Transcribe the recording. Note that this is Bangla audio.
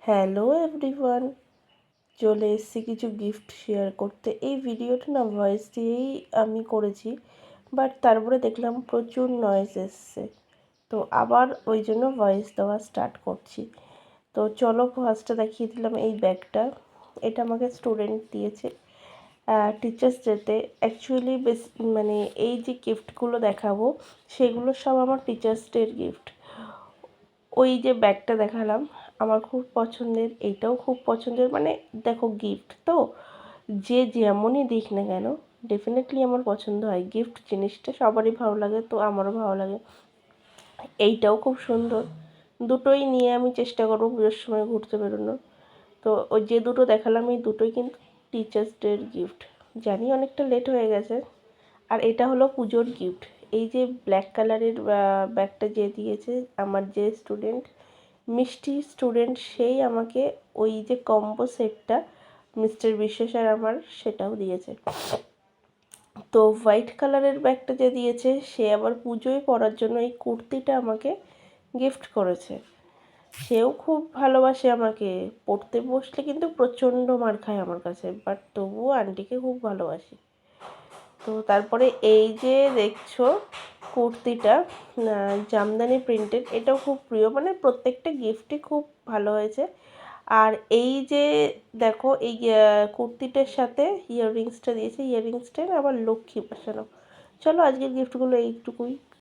হ্যালো এভরিওয়ান, চলে এসেছি কিছু গিফট শেয়ার করতে। এই ভিডিওটা না ভয়েস দিয়েই আমি করেছি, বাট তারপরে দেখলাম প্রচুর নয়েজ এসছে, তো আবার ওই জন্য ভয়েস দেওয়া স্টার্ট করছি। তো চলো ফার্স্টে দেখিয়ে দিলাম এই ব্যাগটা। এটা আমাকে স্টুডেন্ট দিয়েছে টিচার্স ডেতে। অ্যাকচুয়ালি মানে এই যে গিফটগুলো দেখাবো সেগুলো সব আমার টিচার্স ডের গিফট। ওই যে ব্যাগটা দেখালাম আমার খুব পছন্দের, এইটাও খুব পছন্দের। মানে দেখো, গিফট তো যে যেমনই দিক না কেন ডেফিনেটলি আমার পছন্দ হয়। গিফট জিনিসটা সবারই ভালো লাগে, তো আমারও ভালো লাগে। এইটাও খুব সুন্দর, দুটোই নিয়ে আমি চেষ্টা করবো পুজোর সময় ঘুরতে বেরোনোর। তো ওই যে দুটো দেখালাম এই দুটোই কিন্তু টিচার্স ডের গিফট। জানি অনেকটা লেট হয়ে গেছে। আর এটা হলো পুজোর গিফট। এই যে ব্ল্যাক কালারের ব্যাগটা যে দিয়েছে আমার যে স্টুডেন্ট, মিষ্টি স্টুডেন্ট, সেই আমাকে ওই যে কম্বো সেটটা মিস্টার বিশ্বাস আর আমার সেটাও দিয়েছে। তো হোয়াইট কালারের ব্যাগটা যে দিয়েছে সে আবার পুজোয় পরার জন্য এই কুর্তিটা আমাকে গিফট করেছে। সেও খুব ভালোবাসে আমাকে, পড়তে বসলে কিন্তু প্রচণ্ড মার খায় আমার কাছে, বাট তবুও আন্টিকে খুব ভালোবাসি। তো তারপরে এই যে দেখছো কুর্তিটা জামদানি প্রিন্টেড, এটাও খুব প্রিয়, মানে প্রত্যেকটা গিফটই খুব ভালো হয়েছে। আর এই যে দেখো এই কুর্তিটার সাথে ইয়াররিংসটা দিয়েছে, ইয়াররিংসটা আবার লক্ষ্মী বসানো। চলো আজকের গিফটগুলো এইটুকুই।